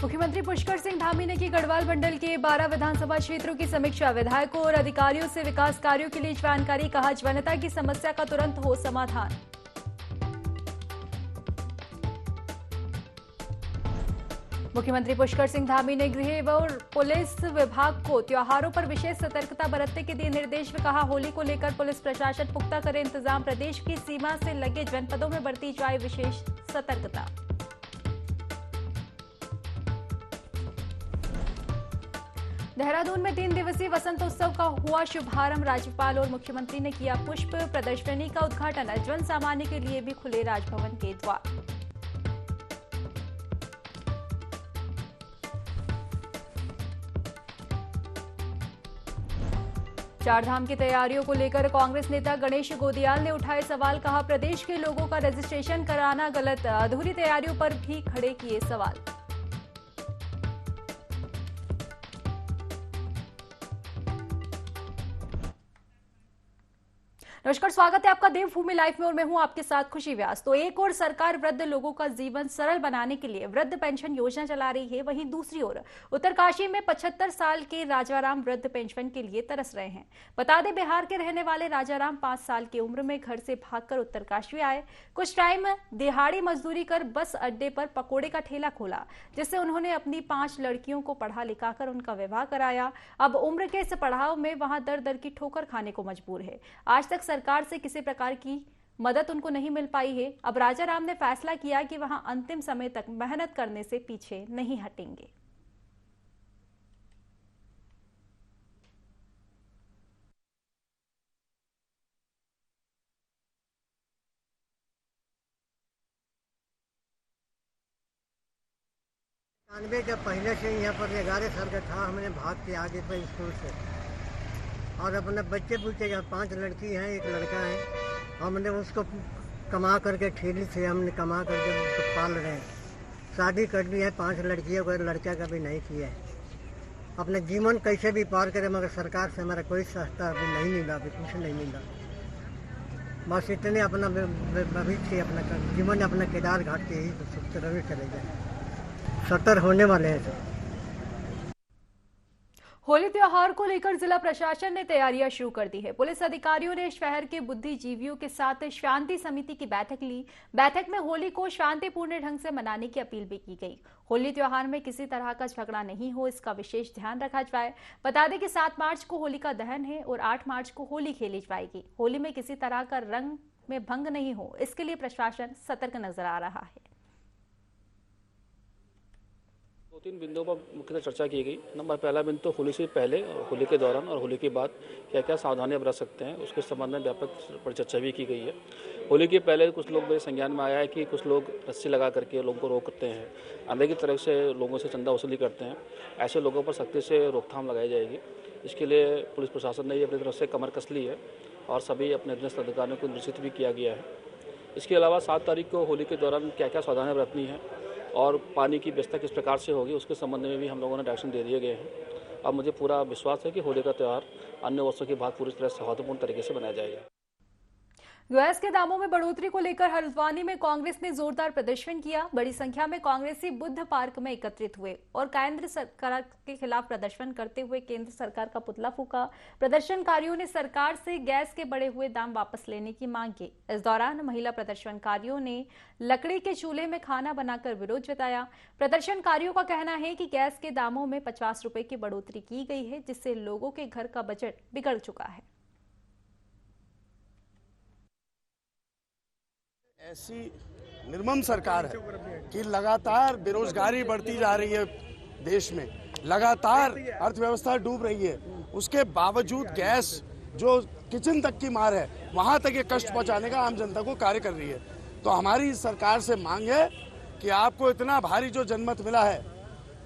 मुख्यमंत्री पुष्कर सिंह धामी ने की गढ़वाल मंडल के 12 विधानसभा क्षेत्रों की समीक्षा। विधायकों और अधिकारियों से विकास कार्यों के लिए जानकारी। कहा, जनता की समस्या का तुरंत हो समाधान। मुख्यमंत्री पुष्कर सिंह धामी ने गृह और पुलिस विभाग को त्योहारों पर विशेष सतर्कता बरतने के दिए निर्देश में। कहा, होली को लेकर पुलिस प्रशासन पुख्ता करे इंतजाम। प्रदेश की सीमा से लगे जनपदों में बरती जाए विशेष सतर्कता। देहरादून में 3 दिवसीय वसंतोत्सव का हुआ शुभारंभ। राज्यपाल और मुख्यमंत्री ने किया पुष्प प्रदर्शनी का उद्घाटन। जन सामान्य के लिए भी खुले राजभवन के द्वार। चारधाम की तैयारियों को लेकर कांग्रेस नेता गणेश गोदियाल ने उठाए सवाल। कहा, प्रदेश के लोगों का रजिस्ट्रेशन कराना गलत। अधूरी तैयारियों पर भी खड़े किए सवाल। नमस्कार, स्वागत है आपका देवभूमि लाइव में और मैं हूं आपके साथ खुशी व्यास। तो एक और सरकार वृद्ध लोगों का जीवन सरल बनाने के लिए वृद्ध पेंशन योजना चला रही है, वहीं दूसरी ओर उत्तरकाशी में 75 साल के राजाराम वृद्ध पेंशन के लिए तरस रहे हैं। बता दें, बिहार के रहने वाले राजाराम 5 साल की उम्र में घर से भागकर उत्तरकाशी आए। कुछ टाइम दिहाड़ी मजदूरी कर बस अड्डे पर पकोड़े का ठेला खोला, जिससे उन्होंने अपनी 5 लड़कियों को पढ़ा लिखाकर उनका विवाह कराया। अब उम्र के इस पड़ाव में वहां दर दर की ठोकर खाने को मजबूर है। आज तक सरकार से किसी प्रकार की मदद उनको नहीं मिल पाई है। अब राजाराम ने फैसला किया कि वहां अंतिम समय तक मेहनत करने से पीछे नहीं हटेंगे। जब पहले से यहाँ पर 11 साल का था, हमने भाग के आगे पर स्कूल से और अपने बच्चे पूछे, यहाँ 5 लड़की हैं, 1 लड़का है। हमने उसको कमा करके ठेली से हमने कमा करके उसको पाल रहे हैं। शादी कर ली है, 5 लड़कियों को, लड़का का भी नहीं किया है। अपने जीवन कैसे भी पार करें, मगर सरकार से हमारा कोई सहायता अभी नहीं मिला, अभी कुछ नहीं मिला। बस इतने अपना भविष्य अपना जीवन अपना केदार घाट के ही सुख रहे चले जाए। 70 होने वाले हैं सर। होली त्योहार को लेकर जिला प्रशासन ने तैयारियां शुरू कर दी है। पुलिस अधिकारियों ने शहर के बुद्धिजीवियों के साथ शांति समिति की बैठक ली। बैठक में होली को शांतिपूर्ण ढंग से मनाने की अपील भी की गई। होली त्योहार में किसी तरह का झगड़ा नहीं हो, इसका विशेष ध्यान रखा जाए। बता दें कि 7 मार्च को होली का दहन है और 8 मार्च को होली खेली जाएगी। होली में किसी तरह का रंग में भंग नहीं हो, इसके लिए प्रशासन सतर्क नजर आ रहा है। 2-3 बिंदुओं पर मुख्यतः चर्चा की गई। नंबर पहला बिंदु तो होली से पहले और होली के दौरान और होली के बाद क्या क्या सावधानियां बरत सकते हैं, उसके संबंध में व्यापक परिचर्चा भी की गई है। होली के पहले कुछ लोग मेरे संज्ञान में आया है कि कुछ लोग रस्सी लगा करके लोगों को रोकते हैं, अंदर की तरफ से लोगों से चंदा वसूली करते हैं। ऐसे लोगों पर सख्ती से रोकथाम लगाई जाएगी। इसके लिए पुलिस प्रशासन ने अपनी तरफ से कमर कस ली है और सभी अपने अधीनस्थ अधिकारियों को निर्देशित भी किया गया है। इसके अलावा 7 तारीख को होली के दौरान क्या क्या सावधानियां बरतनी है और पानी की व्यवस्था किस प्रकार से होगी, उसके संबंध में भी हम लोगों ने डायरेक्शन दे दिए गए हैं। अब मुझे पूरा विश्वास है कि होली का त्यौहार अन्य वर्षों की बात पूरी तरह से सौहार्दपूर्ण तरीके से मनाया जाएगा। गैस के दामों में बढ़ोतरी को लेकर हल्द्वानी में कांग्रेस ने जोरदार प्रदर्शन किया। बड़ी संख्या में कांग्रेसी बुद्ध पार्क में एकत्रित हुए और केंद्र सरकार के खिलाफ प्रदर्शन करते हुए केंद्र सरकार का पुतला फूंका। प्रदर्शनकारियों ने सरकार से गैस के बढ़े हुए दाम वापस लेने की मांग की। इस दौरान महिला प्रदर्शनकारियों ने लकड़ी के चूल्हे में खाना बनाकर विरोध जताया। प्रदर्शनकारियों का कहना है कि गैस के दामों में 50 रुपए की बढ़ोतरी की गई है, जिससे लोगों के घर का बजट बिगड़ चुका है। ऐसी निर्मम सरकार है कि लगातार बेरोजगारी बढ़ती जा रही है, देश में लगातार अर्थव्यवस्था डूब रही है। उसके बावजूद गैस जो किचन तक की मार है, वहां तक ये कष्ट पहुंचाने का आम जनता को कार्य कर रही है। तो हमारी सरकार से मांग है कि आपको इतना भारी जो जनमत मिला है,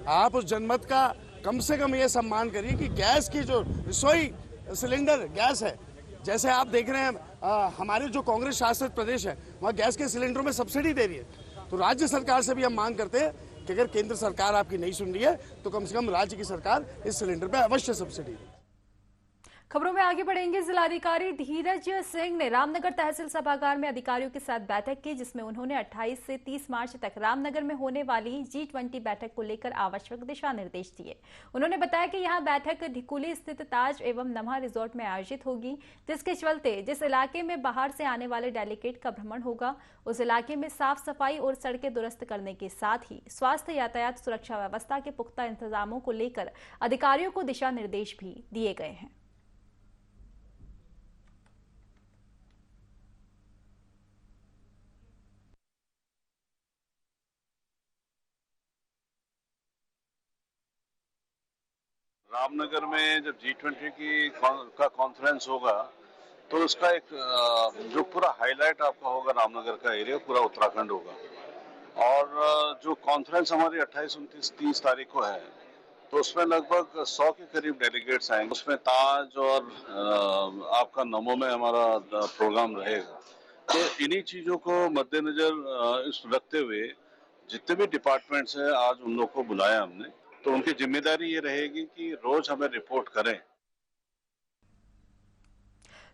आप उस जनमत का कम से कम ये सम्मान करिए कि गैस की जो रसोई सिलेंडर गैस है, जैसे आप देख रहे हैं हमारे जो कांग्रेस शासित प्रदेश है वहाँ गैस के सिलेंडरों में सब्सिडी दे रही है। तो राज्य सरकार से भी हम मांग करते हैं कि अगर केंद्र सरकार आपकी नहीं सुन रही है तो कम से कम राज्य की सरकार इस सिलेंडर पर अवश्य सब्सिडी दे। खबरों में आगे बढ़ेंगे। जिलाधिकारी धीरज सिंह ने रामनगर तहसील सभागार में अधिकारियों के साथ बैठक की, जिसमें उन्होंने 28 से 30 मार्च तक रामनगर में होने वाली G20 बैठक को लेकर आवश्यक दिशा निर्देश दिए। उन्होंने बताया कि यहां बैठक ढिकुली स्थित ताज एवं नमहा रिजॉर्ट में आयोजित होगी, जिसके चलते जिस इलाके में बाहर से आने वाले डेलीगेट का भ्रमण होगा, उस इलाके में साफ सफाई और सड़कें दुरुस्त करने के साथ ही स्वास्थ्य, यातायात सुरक्षा व्यवस्था के पुख्ता इंतजामों को लेकर अधिकारियों को दिशा निर्देश भी दिए गए हैं। रामनगर में जब G20 का कॉन्फ्रेंस होगा तो उसका एक जो पूरा हाईलाइट आपका होगा रामनगर का एरिया, पूरा उत्तराखंड होगा। और जो कॉन्फ्रेंस हमारी 28, 29, 30 तारीख को है तो उसमें लगभग 100 के करीब डेलीगेट्स आएंगे। उसमें ताज और आपका नमो में हमारा प्रोग्राम रहेगा। तो इन्हीं चीजों को मद्देनजर रखते हुए जितने भी डिपार्टमेंट्स हैं आज उन लोग को बुलाया हमने, तो उनकी जिम्मेदारी ये रहेगी कि रोज हमें रिपोर्ट करें।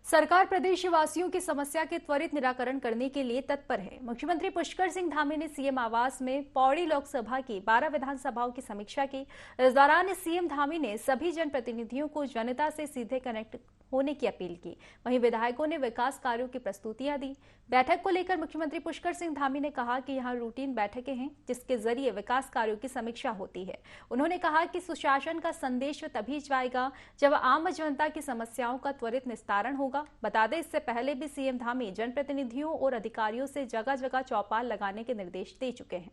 सरकार प्रदेशवासियों की समस्या के त्वरित निराकरण करने के लिए तत्पर है। मुख्यमंत्री पुष्कर सिंह धामी ने सीएम आवास में पौड़ी लोकसभा की 12 विधानसभाओं की समीक्षा की। इस दौरान सीएम धामी ने सभी जनप्रतिनिधियों को जनता से सीधे कनेक्ट होने की अपील की। वहीं विधायकों ने विकास कार्यों की प्रस्तुतियां दी। बैठक को लेकर मुख्यमंत्री पुष्कर सिंह धामी ने कहा कि यहां रूटीन बैठकें हैं जिसके जरिए विकास कार्यों की समीक्षा होती है। उन्होंने कहा कि सुशासन का संदेश तभी जाएगा जब आम जनता की समस्याओं का त्वरित निस्तारण होगा। बता दें, इससे पहले भी सीएम धामी जनप्रतिनिधियों और अधिकारियों से जगह जगह चौपाल लगाने के निर्देश दे चुके हैं।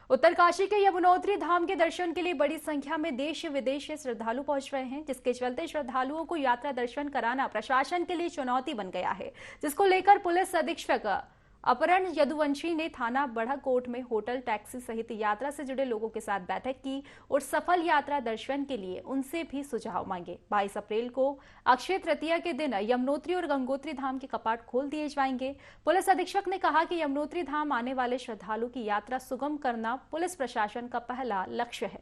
उत्तरकाशी के यमुनोत्री धाम के दर्शन के लिए बड़ी संख्या में देश विदेश से श्रद्धालु पहुंच रहे हैं, जिसके चलते श्रद्धालुओं को यात्रा दर्शन कराना प्रशासन के लिए चुनौती बन गया है, जिसको लेकर पुलिस अधीक्षक अपहरण यदुवंशी ने थाना बढ़ाकोट में होटल, टैक्सी सहित यात्रा से जुड़े लोगों के साथ बैठक की और सफल यात्रा दर्शन के लिए उनसे भी सुझाव मांगे। 22 अप्रैल को अक्षय तृतीया के दिन यमुनोत्री और गंगोत्री धाम के कपाट खोल दिए जाएंगे। पुलिस अधीक्षक ने कहा कि यमुनोत्री धाम आने वाले श्रद्धालु की यात्रा सुगम करना पुलिस प्रशासन का पहला लक्ष्य है।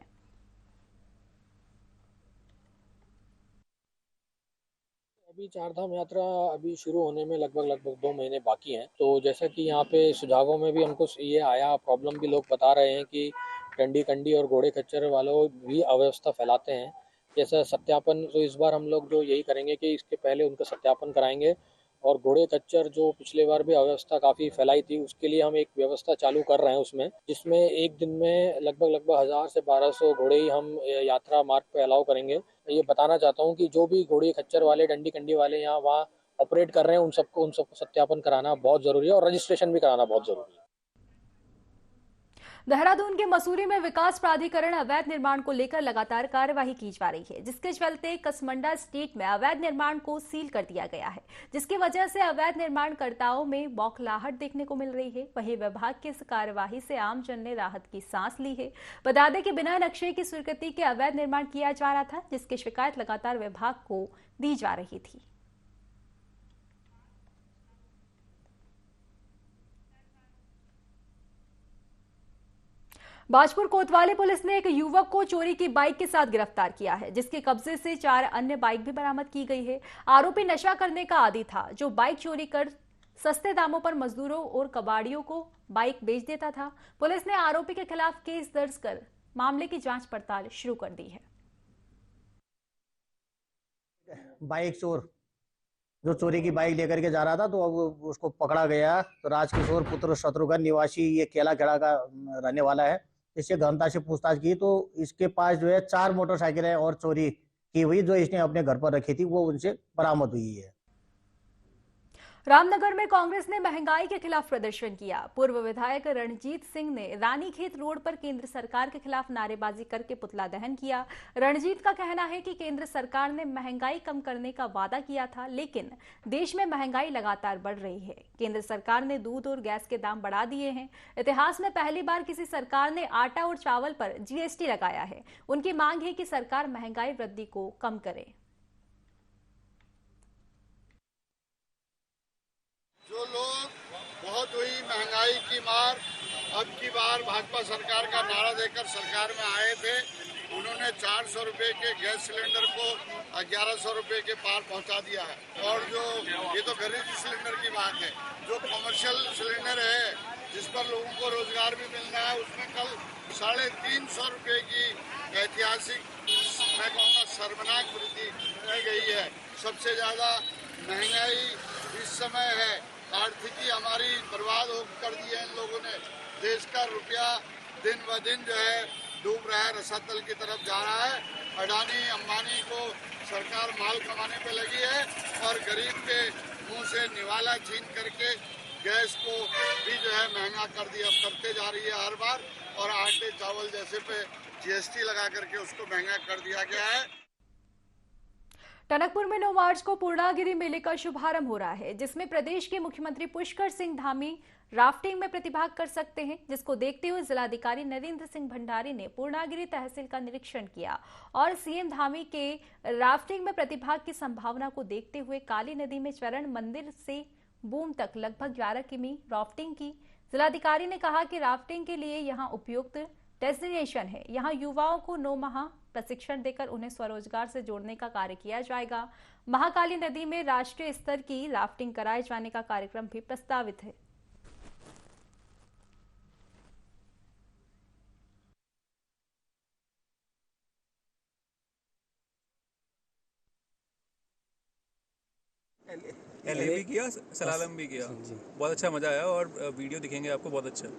अभी चारधाम यात्रा अभी शुरू होने में लगभग 2 महीने बाकी हैं। तो जैसा कि यहाँ पे सुझावों में भी हमको ये आया, प्रॉब्लम भी लोग बता रहे हैं कि टंडी कंडी और घोड़े खच्चर वालों भी अव्यवस्था फैलाते हैं। जैसा सत्यापन, तो इस बार हम लोग जो यही करेंगे कि इसके पहले उनका सत्यापन कराएंगे। और घोड़े खच्चर जो पिछले बार भी अव्यवस्था काफ़ी फैलाई थी, उसके लिए हम एक व्यवस्था चालू कर रहे हैं उसमें, जिसमें एक दिन में लगभग 1000 से 1200 घोड़े ही हम यात्रा मार्ग पे अलाउ करेंगे। ये बताना चाहता हूँ कि जो भी घोड़े खच्चर वाले, डंडी कंडी वाले यहाँ वहाँ ऑपरेट कर रहे हैं, उन सबको सत्यापन कराना बहुत ज़रूरी है और रजिस्ट्रेशन भी कराना बहुत ज़रूरी है। देहरादून के मसूरी में विकास प्राधिकरण अवैध निर्माण को लेकर लगातार कार्यवाही की जा रही है, जिसके चलते कसमंडा स्ट्रीट में अवैध निर्माण को सील कर दिया गया है, जिसकी वजह से अवैध निर्माणकर्ताओं में बौखलाहट देखने को मिल रही है। वहीं विभाग की इस कार्यवाही से आमजन ने राहत की सांस ली है। बता दें कि बिना नक्शे की स्वीकृति के अवैध निर्माण किया जा रहा था, जिसकी शिकायत लगातार विभाग को दी जा रही थी। बाजपुर कोतवाली पुलिस ने एक युवक को चोरी की बाइक के साथ गिरफ्तार किया है, जिसके कब्जे से 4 अन्य बाइक भी बरामद की गई है। आरोपी नशा करने का आदी था, जो बाइक चोरी कर सस्ते दामों पर मजदूरों और कबाड़ियों को बाइक बेच देता था। पुलिस ने आरोपी के खिलाफ केस दर्ज कर मामले की जांच पड़ताल शुरू कर दी है। बाइक चोर जो चोरी की बाइक लेकर के जा रहा था, तो अब उसको पकड़ा गया। तो राजकिशोर पुत्र शत्रुघ्न निवासी ये केला खेड़ा का रहने वाला है। इससे गहनता से पूछताछ की तो इसके पास जो है 4 मोटरसाइकिलें और चोरी की हुई जो इसने अपने घर पर रखी थी, वो उनसे बरामद हुई है। रामनगर में कांग्रेस ने महंगाई के खिलाफ प्रदर्शन किया। पूर्व विधायक रणजीत सिंह ने रानीखेत रोड पर केंद्र सरकार के खिलाफ नारेबाजी करके पुतला दहन किया। रणजीत का कहना है कि केंद्र सरकार ने महंगाई कम करने का वादा किया था, लेकिन देश में महंगाई लगातार बढ़ रही है। केंद्र सरकार ने दूध और गैस के दाम बढ़ा दिए हैं। इतिहास में पहली बार किसी सरकार ने आटा और चावल पर जीएसटी लगाया है। उनकी मांग है कि सरकार महंगाई वृद्धि को कम करे। जो लोग बहुत हुई महंगाई की मार। अब की बार भाजपा सरकार का नारा देकर सरकार में आए थे, उन्होंने 400 रुपए के गैस सिलेंडर को 1100 रुपए के पार पहुंचा दिया है। और जो ये तो घरेलू सिलेंडर की बात है, जो कमर्शियल सिलेंडर है जिस पर लोगों को रोजगार भी मिल रहा है, उसमें कल 350 रुपए की ऐतिहासिक, मैं कहूँगा शर्मनाक वृद्धि की गई है। सबसे ज्यादा महंगाई इस समय है, आर्थिकी हमारी बर्बाद कर दी है इन लोगों ने। देश का रुपया दिन ब दिन जो है डूब रहा है, रसातल की तरफ जा रहा है। अडानी अंबानी को सरकार माल कमाने पे लगी है और गरीब के मुंह से निवाला छीन करके गैस को भी जो है महंगा कर दिया, करते जा रही है हर बार। और आटे चावल जैसे पे जीएसटी लगा करके उसको महंगा कर दिया गया है। टनकपुर में 9 मार्च को पूर्णागिरि मेले का शुभारंभ हो रहा है, जिसमें प्रदेश के मुख्यमंत्री पुष्कर सिंह धामी राफ्टिंग में प्रतिभाग कर सकते हैं, जिसको देखते हुए जिलाधिकारी नरेंद्र सिंह भंडारी ने पूर्णागिरि तहसील का निरीक्षण किया और सीएम धामी के राफ्टिंग में प्रतिभाग की संभावना को देखते हुए काली नदी में चरण मंदिर से बूम तक लगभग 11 किमी राफ्टिंग की। जिलाधिकारी ने कहा कि राफ्टिंग के लिए यहां उपयुक्त डेस्टिनेशन है। यहां युवाओं को 9 माह प्रशिक्षण देकर उन्हें स्वरोजगार से जोड़ने का कार्य किया जाएगा। महाकाली नदी में राष्ट्रीय स्तर की राफ्टिंग कराए जाने का कार्यक्रम भी प्रस्तावित है। एलए भी किया, सलालम भी किया, बहुत अच्छा मजा आया और वीडियो दिखेंगे आपको बहुत अच्छा।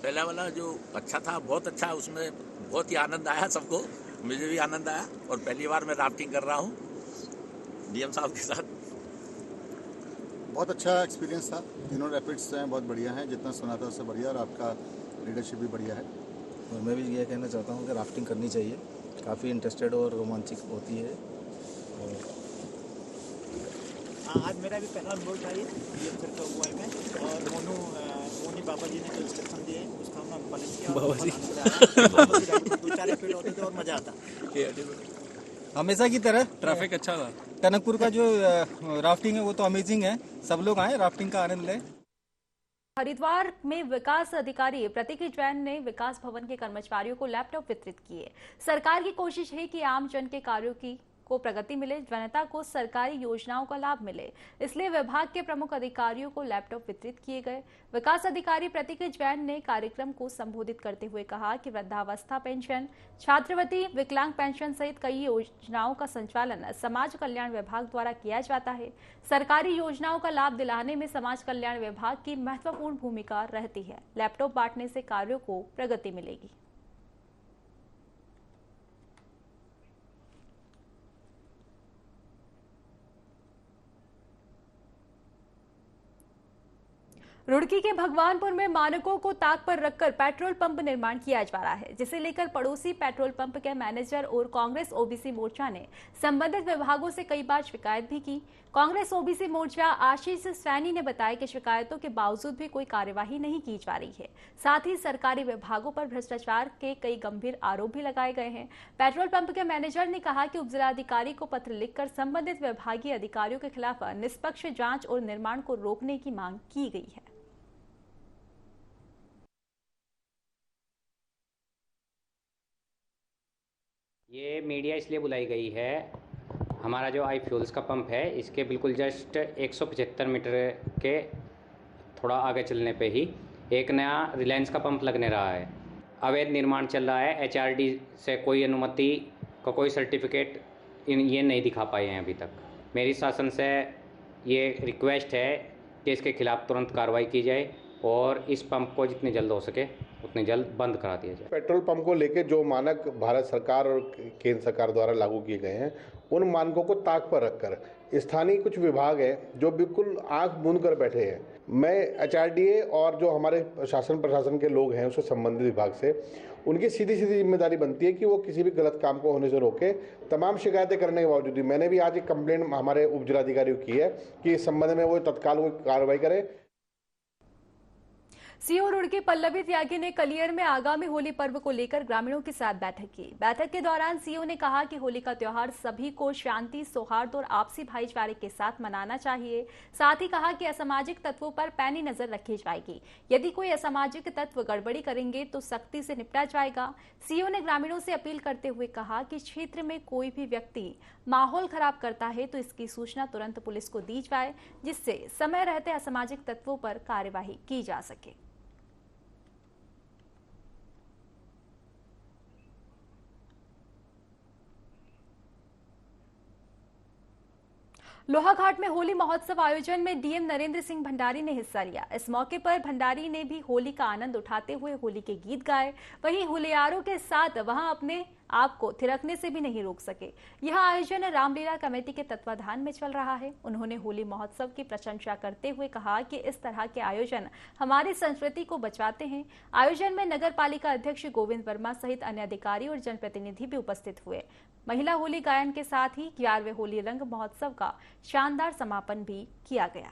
पहला वाला जो अच्छा था, बहुत अच्छा, उसमें बहुत ही आनंद आया सबको, मुझे भी आनंद आया। और पहली बार मैं राफ्टिंग कर रहा हूँ डीएम साहब के साथ। बहुत अच्छा एक्सपीरियंस था। तीनों रैपिड्स हैं बहुत बढ़िया हैं, जितना सुना था उससे बढ़िया, और आपका लीडरशिप भी बढ़िया है। और मैं भी ये कहना चाहता हूँ कि राफ्टिंग करनी चाहिए, काफ़ी इंटरेस्टेड और रोमांचक होती है। और आज मेरा भी पहला अनुभव था ये डीएम सर का अगुवाई में, और मोनी बाबा जी ने जो इंस्ट्रक्शन दिए उसका हमने पालन किया। बाबा जी 2-4 फीट होते थे और मजा आता। हमेशा की तरह ट्रैफिक अच्छा था। टनकपुर का जो राफ्टिंग है वो तो अमेजिंग है, सब लोग आए राफ्टिंग का आनंद लें। हरिद्वार में विकास अधिकारी प्रतीक जैन ने विकास भवन के कर्मचारियों को लैपटॉप वितरित किए। सरकार की कोशिश है कि आम जन के कार्यों को प्रगति मिले, जनता को सरकारी योजनाओं का लाभ मिले, इसलिए विभाग के प्रमुख अधिकारियों को लैपटॉप वितरित किए गए। विकास अधिकारी प्रतीक जैन ने कार्यक्रम को संबोधित करते हुए कहा कि वृद्धावस्था पेंशन, छात्रवृत्ति, विकलांग पेंशन सहित कई योजनाओं का संचालन समाज कल्याण विभाग द्वारा किया जाता है। सरकारी योजनाओं का लाभ दिलाने में समाज कल्याण विभाग की महत्वपूर्ण भूमिका रहती है। लैपटॉप बांटने से कार्यों को प्रगति मिलेगी। रुड़की के भगवानपुर में मानकों को ताक पर रखकर पेट्रोल पंप निर्माण किया जा रहा है, जिसे लेकर पड़ोसी पेट्रोल पंप के मैनेजर और कांग्रेस ओबीसी मोर्चा ने संबंधित विभागों से कई बार शिकायत भी की। कांग्रेस ओबीसी मोर्चा आशीष सैनी ने बताया कि शिकायतों के बावजूद भी कोई कार्यवाही नहीं की जा रही है। साथ ही सरकारी विभागों पर भ्रष्टाचार के कई गंभीर आरोप भी लगाए गए हैं। पेट्रोल पंप के मैनेजर ने कहा कि उपजिलाधिकारी को पत्र लिखकर संबंधित विभागीय अधिकारियों के खिलाफ निष्पक्ष जांच और निर्माण को रोकने की मांग की गई है। ये मीडिया इसलिए बुलाई गई है, हमारा जो आई फ्यूल्स का पंप है इसके बिल्कुल जस्ट 175 मीटर के थोड़ा आगे चलने पे ही एक नया रिलायंस का पंप लगने रहा है। अवैध निर्माण चल रहा है। एचआरडी से कोई अनुमति का कोई सर्टिफिकेट ये नहीं दिखा पाए हैं अभी तक। मेरी शासन से ये रिक्वेस्ट है कि इसके खिलाफ तुरंत कार्रवाई की जाए और इस पंप को जितनी जल्द हो सके उतनी जल्द बंद करा दिया जाए। पेट्रोल पंप को लेकर जो मानक भारत सरकार और केंद्र सरकार द्वारा लागू किए गए हैं, उन मानकों को ताक पर रखकर स्थानीय कुछ विभाग हैं जो बिल्कुल आंख मूंद कर बैठे हैं। मैं एचआरडीए और जो हमारे शासन प्रशासन के लोग हैं उससे संबंधित विभाग से उनकी सीधी जिम्मेदारी बनती है कि वो किसी भी गलत काम को होने से रोके। तमाम शिकायतें करने के बावजूद भी मैंने भी आज एक कंप्लेंट हमारे उप जिलाधिकारी को की है कि इस संबंध में वो तत्काल कार्रवाई करें। सीओ रुड़की पल्लवी त्यागी ने कलियर में आगामी होली पर्व को लेकर ग्रामीणों के साथ बैठक की। बैठक के दौरान सीओ ने कहा कि होली का त्योहार सभी को शांति, सौहार्द और आपसी भाईचारे के साथ मनाना चाहिए। साथ ही कहा कि असामाजिक तत्वों पर पैनी नजर रखी जाएगी। यदि कोई असामाजिक तत्व गड़बड़ी करेंगे तो सख्ती से निपटा जाएगा। सीओ ने ग्रामीणों से अपील करते हुए कहा कि क्षेत्र में कोई भी व्यक्ति माहौल खराब करता है तो इसकी सूचना तुरंत पुलिस को दी जाए, जिससे समय रहते असामाजिक तत्वों पर कार्यवाही की जा सके। लोहाघाट में होली महोत्सव आयोजन में डीएम नरेंद्र सिंह भंडारी ने हिस्सा लिया। इस मौके पर भंडारी ने भी होली का आनंद उठाते हुए होली के गीत गाए। वहीं होलियारों के साथ वहां अपने आप को थिरकने से भी नहीं रोक सके। यह आयोजन रामलीला कमेटी के तत्वाधान में चल रहा है। उन्होंने होली महोत्सव की प्रशंसा करते हुए कहा कि इस तरह के आयोजन हमारी संस्कृति को बचाते हैं। आयोजन में नगर पालिका अध्यक्ष गोविंद वर्मा सहित अन्य अधिकारी और जनप्रतिनिधि भी उपस्थित हुए। महिला होली गायन के साथ ही 11वें होली रंग महोत्सव का शानदार समापन भी किया गया।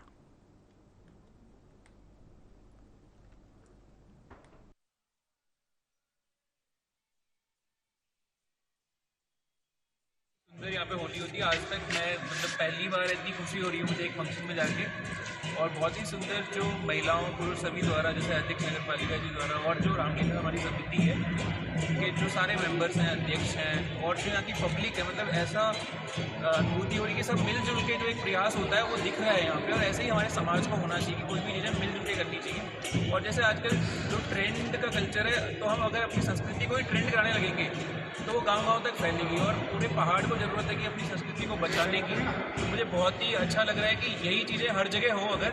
यहाँ पे होली होती है। आज तक मैं पहली बार इतनी खुशी हो रही है मुझे एक फंक्शन में जाके, और बहुत ही सुंदर जो महिलाओं पुरुष सभी द्वारा, जैसे अध्यक्ष नगर पालिका जी द्वारा और जो रामलीला हमारी समिति है उनके जो सारे मेंबर्स हैं, अध्यक्ष हैं और जो यहाँ की पब्लिक है, मतलब ऐसा अनुभूति हो रही है कि सब मिलजुल के जो एक प्रयास होता है वो दिख रहा है यहाँ पे। और ऐसे ही हमारे समाज को होना चाहिए कि कोई भी चीज़ें मिलजुल के करनी चाहिए। और जैसे आजकल जो ट्रेंड का कल्चर है, तो हम अगर अपनी संस्कृति को ही ट्रेंड कराने लगेंगे तो वो गांव-गांव तक फैलेगी। और पूरे पहाड़ को ज़रूरत है कि अपनी संस्कृति को बचाने की। तो मुझे बहुत ही अच्छा लग रहा है कि यही चीज़ें हर जगह हो अगर,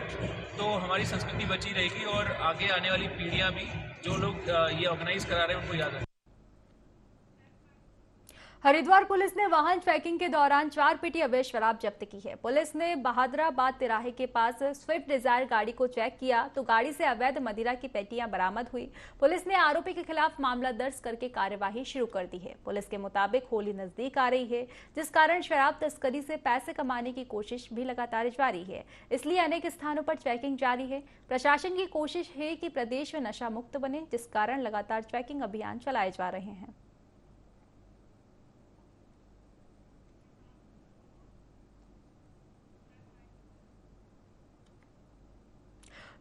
तो हमारी संस्कृति बची रहेगी और आगे आने वाली पीढ़ियाँ भी, जो लोग ये ऑर्गेनाइज करा रहे हैं, उनको याद रखें। हरिद्वार पुलिस ने वाहन चेकिंग के दौरान 4 पेटी अवैध शराब जब्त की है। पुलिस ने बहादुराबाद तिराहे के पास स्विफ्ट डिजायर गाड़ी को चेक किया तो गाड़ी से अवैध मदिरा की पेटियां बरामद हुई। पुलिस ने आरोपी के खिलाफ मामला दर्ज करके कार्यवाही शुरू कर दी है। पुलिस के मुताबिक होली नजदीक आ रही है, जिस कारण शराब तस्करी से पैसे कमाने की कोशिश भी लगातार जारी है। इसलिए अनेक स्थानों पर चेकिंग जारी है। प्रशासन की कोशिश है कि प्रदेश में नशा मुक्त बने, जिस कारण लगातार चेकिंग अभियान चलाए जा रहे हैं।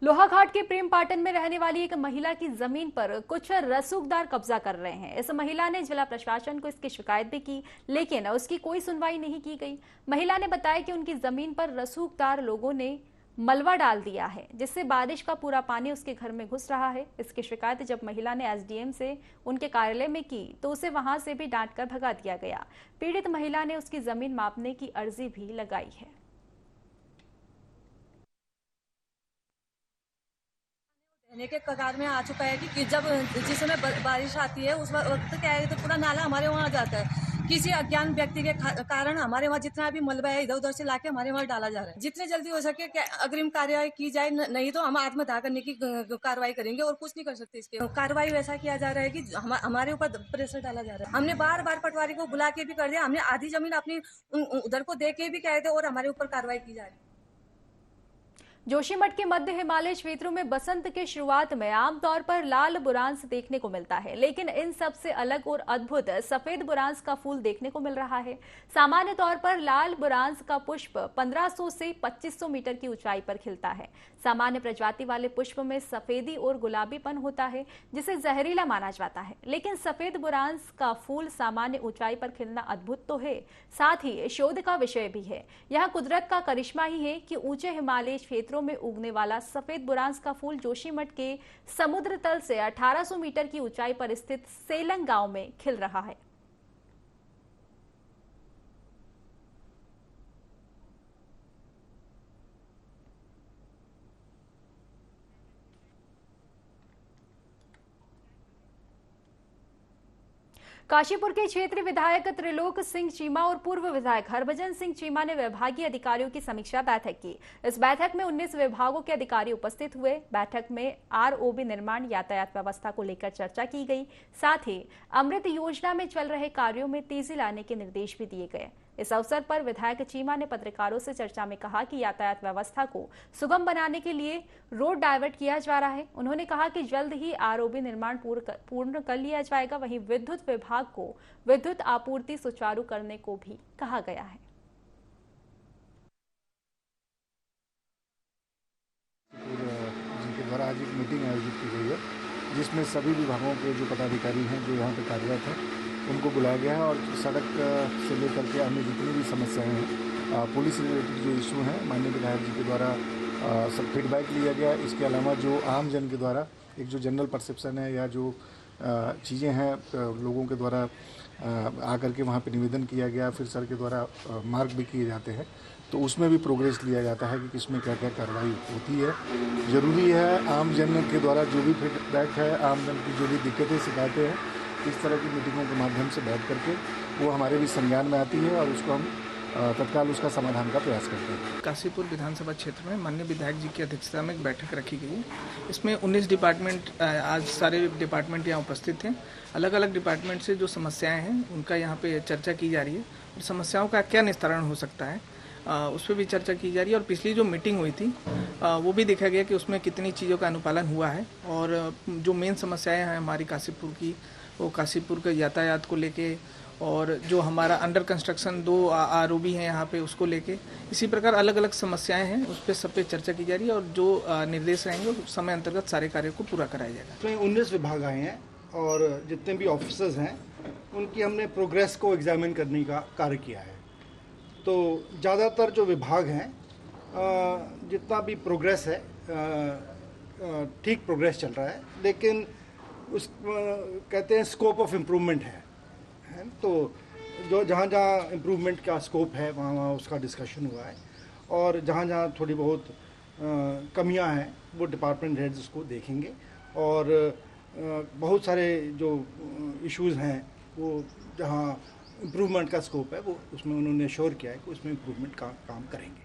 लोहाघाट के प्रेम पाटन में रहने वाली एक महिला की जमीन पर कुछ रसूखदार कब्जा कर रहे हैं। इस महिला ने जिला प्रशासन को इसकी शिकायत भी की, लेकिन उसकी कोई सुनवाई नहीं की गई। महिला ने बताया कि उनकी जमीन पर रसूखदार लोगों ने मलबा डाल दिया है, जिससे बारिश का पूरा पानी उसके घर में घुस रहा है। इसकी शिकायत जब महिला ने एसडीएम से उनके कार्यालय में की तो उसे वहां से भी डांटकर भगा दिया गया। पीड़ित महिला ने उसकी जमीन मापने की अर्जी भी लगाई है। रहने के कगार में आ चुका है कि जब जिस समय बारिश आती है उस वक्त क्या है तो पूरा नाला हमारे वहाँ आ जाता है। किसी अज्ञान व्यक्ति के कारण हमारे वहाँ जितना भी मलबा है इधर उधर से लाके हमारे वहाँ डाला जा रहा है। जितने जल्दी हो सके अग्रिम कार्यवाही की जाए, नहीं तो हम आत्मदाह करने की कार्रवाई करेंगे और कुछ नहीं कर सकते। इसके कार्रवाई वैसा किया जा रहा है कि हमारे ऊपर प्रेशर डाला जा रहा है। हमने बार बार पटवारी को बुला के भी कर दिया, हमने आधी जमीन अपनी उधर को दे के भी कहे थे और हमारे ऊपर कार्रवाई की जा रही है। जोशीमठ के मध्य हिमालय क्षेत्रों में बसंत के शुरुआत में आमतौर पर लाल बुरांस देखने को मिलता है, लेकिन इन सब से अलग और अद्भुत सफेद बुरांस का फूल देखने को मिल रहा है। सामान्य तौर पर लाल बुरांस का पुष्प 1500 से 2500 मीटर की ऊंचाई पर खिलता है। सामान्य प्रजाति वाले पुष्प में सफेदी और गुलाबीपन होता है, जिसे जहरीला माना जाता है। लेकिन सफेद बुरांस का फूल सामान्य ऊंचाई पर खिलना अद्भुत तो है, साथ ही शोध का विषय भी है। यह कुदरत का करिश्मा ही है कि ऊंचे हिमालय क्षेत्रों में उगने वाला सफेद बुरांस का फूल जोशीमठ के समुद्र तल से 1800 मीटर की ऊंचाई पर स्थित सेलंग गांव में खिल रहा है। काशीपुर के क्षेत्रीय विधायक त्रिलोक सिंह चीमा और पूर्व विधायक हरभजन सिंह चीमा ने विभागीय अधिकारियों की समीक्षा बैठक की। इस बैठक में 19 विभागों के अधिकारी उपस्थित हुए। बैठक में आरओबी निर्माण, यातायात व्यवस्था को लेकर चर्चा की गई। साथ ही अमृत योजना में चल रहे कार्यों में तेजी लाने के निर्देश भी दिए गए। इस अवसर पर विधायक चीमा ने पत्रकारों से चर्चा में कहा कि यातायात व्यवस्था को सुगम बनाने के लिए रोड डाइवर्ट किया जा रहा है। उन्होंने कहा कि जल्द ही आरओबी निर्माण पूर्ण कर लिया जाएगा। वहीं विद्युत विभाग को विद्युत आपूर्ति सुचारू करने को भी कहा गया है। जिनके द्वारा आज एक मीटिंग आयोजित की गई है, जिसमें सभी विभागों के जो पदाधिकारी हैं जो यहाँ पर कार्यरत हैं उनको बुलाया गया है और सड़क से लेकर के अन्य जितनी भी समस्याएं हैं, पुलिस रिलेटेड जो इशू हैं, माननीय विधायक जी के द्वारा सब फीडबैक लिया गया। इसके अलावा जो आम जन के द्वारा एक जो जनरल परसेप्शन है या जो चीज़ें हैं लोगों के द्वारा आकर के वहाँ पे निवेदन किया गया, फिर सर के द्वारा मार्क भी किए जाते हैं, तो उसमें भी प्रोग्रेस लिया जाता है कि किसमें क्या क्या कार्रवाई होती है। ज़रूरी है आम जन के द्वारा जो भी फीडबैक है, आम जन की जो भी दिक्कतें शिकायतें हैं, इस तरह की मीटिंगों के माध्यम से बैठ करके वो हमारे भी संज्ञान में आती है और उसको हम तत्काल उसका समाधान का प्रयास करते हैं। काशीपुर विधानसभा क्षेत्र में माननीय विधायक जी की अध्यक्षता में एक बैठक रखी गई है। इसमें 19 डिपार्टमेंट, आज सारे डिपार्टमेंट यहाँ उपस्थित हैं। अलग अलग डिपार्टमेंट से जो समस्याएं हैं उनका यहाँ पे चर्चा की जा रही है और समस्याओं का क्या निस्तारण हो सकता है उस पर भी चर्चा की जा रही है। और पिछली जो मीटिंग हुई थी वो भी देखा गया कि उसमें कितनी चीज़ों का अनुपालन हुआ है और जो मेन समस्याएँ हैं हमारी काशीपुर की, वो काशीपुर के यातायात को लेके और जो हमारा अंडर कंस्ट्रक्शन 2 आरओबी हैं यहाँ पे उसको लेके, इसी प्रकार अलग अलग समस्याएं हैं उस पर सब पे चर्चा की जा रही है और जो निर्देश रहेंगे उस समय अंतर्गत सारे कार्यों को पूरा कराया जाएगा। इसमें 19 विभाग आए हैं और जितने भी ऑफिसर्स हैं उनकी हमने प्रोग्रेस को एग्जामिन करने का कार्य किया है। तो ज़्यादातर जो विभाग हैं जितना भी प्रोग्रेस है ठीक प्रोग्रेस चल रहा है, लेकिन उस कहते हैं स्कोप ऑफ इम्प्रूवमेंट है। तो जो जहाँ इम्प्रूवमेंट का स्कोप है वहाँ उसका डिस्कशन हुआ है और जहाँ थोड़ी बहुत कमियाँ हैं वो डिपार्टमेंट हेड्स उसको देखेंगे और बहुत सारे जो इश्यूज़ हैं वो जहाँ इम्प्रूवमेंट का स्कोप है वो उसमें उन्होंने श्योर किया है कि उसमें इम्प्रूवमेंट का काम करेंगे।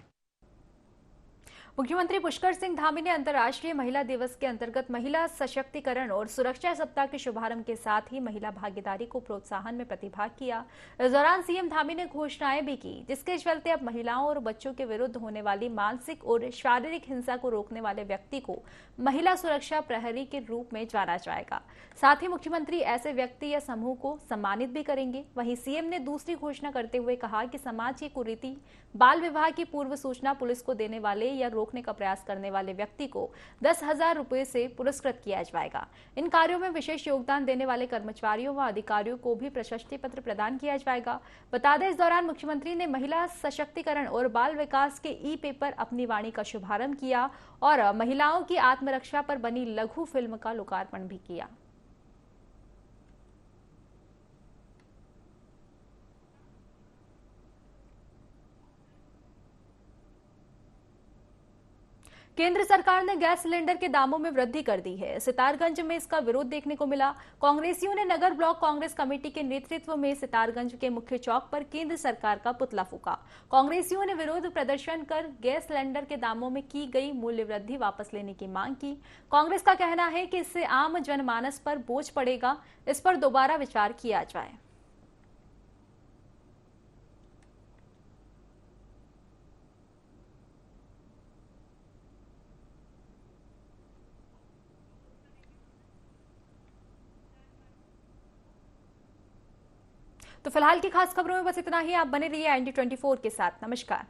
मुख्यमंत्री पुष्कर सिंह धामी ने अंतर्राष्ट्रीय महिला दिवस के अंतर्गत महिला सशक्तिकरण और सुरक्षा सप्ताह के शुभारंभ के साथ ही महिला भागीदारी को प्रोत्साहन में प्रतिभाग किया। इस दौरान सीएम धामी ने घोषणाएं भी की, जिसके चलते अब महिलाओं और बच्चों के विरुद्ध होने वाली मानसिक और शारीरिक हिंसा को रोकने वाले व्यक्ति को महिला सुरक्षा प्रहरी के रूप में जाना जाएगा। साथ ही मुख्यमंत्री ऐसे व्यक्ति या समूह को सम्मानित भी करेंगे। वहीं सीएम ने दूसरी घोषणा करते हुए कहा कि समाज की कुरीति, बाल विवाह की पूर्व सूचना पुलिस को देने वाले या रोकने का प्रयास करने वाले व्यक्ति को 10,000 रुपए से पुरस्कृत किया जाएगा। इन कार्यों में विशेष योगदान देने वाले कर्मचारियों व अधिकारियों को भी प्रशस्ति पत्र प्रदान किया जाएगा। बता दें, इस दौरान मुख्यमंत्री ने महिला सशक्तिकरण और बाल विकास के ई-पेपर अपनी वाणी का शुभारंभ किया और महिलाओं की आत्मरक्षा पर बनी लघु फिल्म का लोकार्पण भी किया। केंद्र सरकार ने गैस सिलेंडर के दामों में वृद्धि कर दी है। सितारगंज में इसका विरोध देखने को मिला। कांग्रेसियों ने नगर ब्लॉक कांग्रेस कमेटी के नेतृत्व में सितारगंज के मुख्य चौक पर केंद्र सरकार का पुतला फूका। कांग्रेसियों ने विरोध प्रदर्शन कर गैस सिलेंडर के दामों में की गई मूल्य वृद्धि वापस लेने की मांग की। कांग्रेस का कहना है कि इससे आम जनमानस पर बोझ पड़ेगा, इस पर दोबारा विचार किया जाए। तो फिलहाल की खास खबरों में बस इतना ही। आप बने रहिए IND24 के साथ। नमस्कार।